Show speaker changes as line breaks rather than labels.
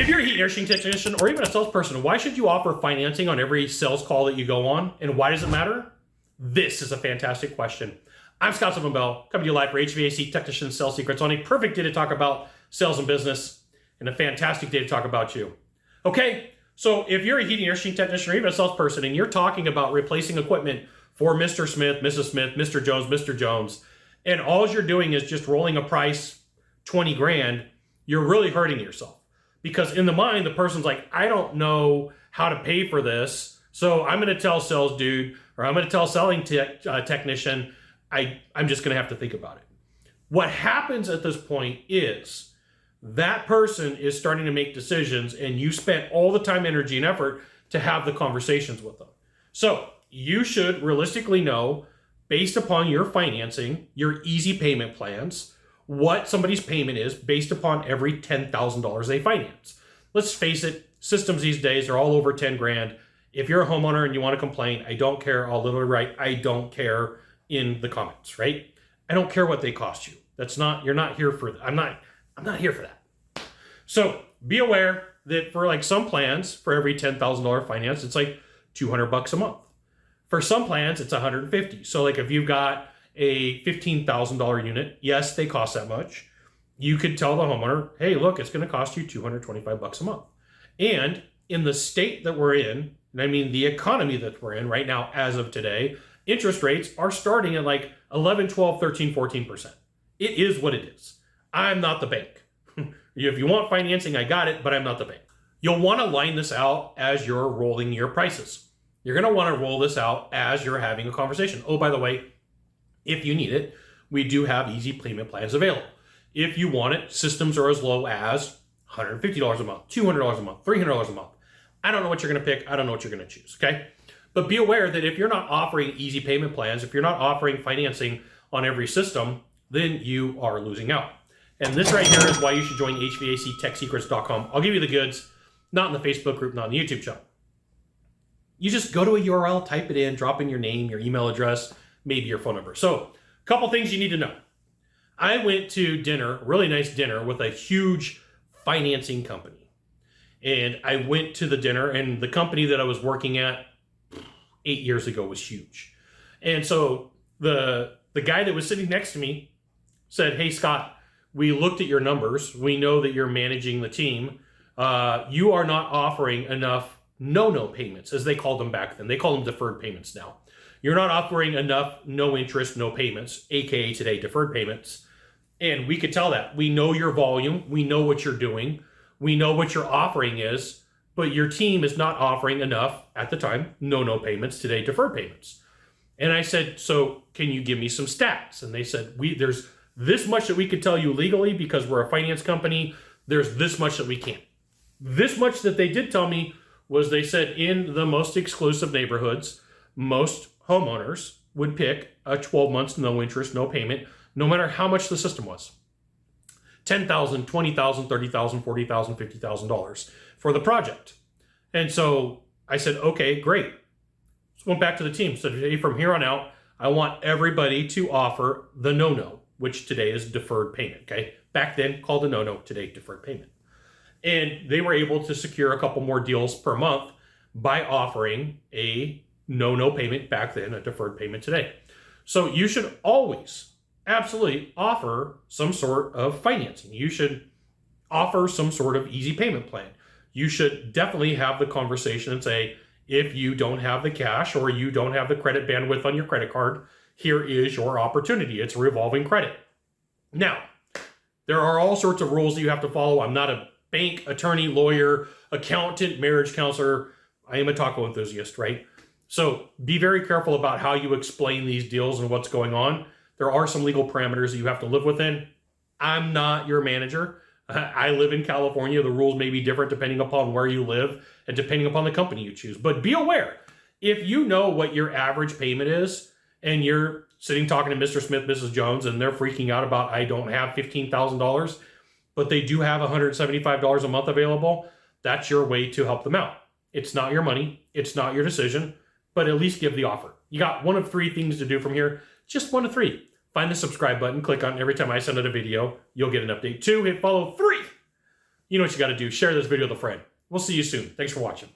If you're a heat and air conditioning technician or even a salesperson, why should you offer financing on every sales call that you go on? And why does it matter? This is a fantastic question. I'm Sylvan Bell, coming to you live for HVAC Technician Sales Secrets on a perfect day to talk about sales and business and a fantastic day to talk about you. Okay, so if you're a heating and air conditioning technician or even a salesperson and you're talking about replacing equipment for Mr. Smith, Mrs. Smith, Mr. Jones, and all you're doing is just rolling a price 20 grand, you're really hurting yourself. Because in the mind, the person's like, I don't know how to pay for this, so I'm going to tell sales dude, or I'm going to tell selling technician, I'm just going to have to think about it. What happens at this point is that person is starting to make decisions, and you spent all the time, energy, and effort to have the conversations with them. So you should realistically know, based upon your financing, your easy payment plans, what somebody's payment is based upon every $10,000 they finance. Let's face it, systems these days are all over 10 grand. If you're a homeowner and you want to complain, I don't care. I'll literally write, I don't care in the comments, right? I don't care what they cost you. You're not here for that. I'm not here for that. So be aware that for like some plans, for every $10,000 finance, it's like $200 a month. For some plans, it's $150. So like if you've got a $15,000 unit, yes, they cost that much. You could tell the homeowner, hey, look, it's going to cost you $225 a month. And in the state that we're in, and I mean the economy that we're in right now as of today, interest rates are starting at like 11, 12, 13, 14%. It is what it is. I'm not the bank. If you want financing, I got it, but I'm not the bank. You'll want to line this out as you're rolling your prices. You're going to want to roll this out as you're having a conversation. Oh, by the way, if you need it, we do have easy payment plans available. If you want it, systems are as low as $150 a month, $200 a month, $300 a month. I don't know what you're going to pick. I don't know what you're going to choose, okay? But be aware that if you're not offering easy payment plans, if you're not offering financing on every system, then you are losing out. And this right here is why you should join HVACTechSecrets.com. I'll give you the goods, not in the Facebook group, not in the YouTube channel. You just go to a URL, type it in, drop in your name, your email address, maybe your phone number. So a couple things you need to know. I went to dinner, a really nice dinner with a huge financing company. And I went to the dinner, and the company that I was working at 8 years ago was huge. And so the guy that was sitting next to me said, hey, Scott, we looked at your numbers. We know that you're managing the team. You are not offering enough no payments, as they called them back then. They call them deferred payments now. You're not offering enough no interest, no payments, AKA today, deferred payments. And we could tell that. We know your volume. We know what you're doing. We know what your offering is, but your team is not offering enough at the time, no payments, today, deferred payments. And I said, so can you give me some stats? And they said, there's this much that we could tell you legally because we're a finance company. There's this much that we can't. This much that they did tell me was they said in the most exclusive neighborhoods, most homeowners would pick a 12 months, no interest, no payment, no matter how much the system was. $10,000, $20,000, $30,000, $40,000, $50,000 for the project. And so I said, okay, great. So went back to the team. Said, hey, from here on out, I want everybody to offer the no, which today is deferred payment, okay? Back then called a no, today deferred payment. And they were able to secure a couple more deals per month by offering a no payment back then, a deferred payment today. So you should always absolutely offer some sort of financing. You should offer some sort of easy payment plan. You should definitely have the conversation and say, if you don't have the cash or you don't have the credit bandwidth on your credit card, here is your opportunity. It's revolving credit. Now, there are all sorts of rules that you have to follow. I'm not a bank, attorney, lawyer, accountant, marriage counselor. I am a taco enthusiast, right? So be very careful about how you explain these deals and what's going on. There are some legal parameters that you have to live within. I'm not your manager. I live in California. The rules may be different depending upon where you live and depending upon the company you choose. But be aware, if you know what your average payment is and you're sitting talking to Mr. Smith, Mrs. Jones, and they're freaking out about, I don't have $15,000, but they do have $175 a month available, that's your way to help them out. It's not your money. It's not your decision, but at least give the offer. You got one of three things to do from here. Just one of three. Find the subscribe button, click on it. Every time I send out a video, you'll get an update. 2, hit follow. 3, You know what you got to do. Share this video with a friend. We'll see you soon. Thanks for watching.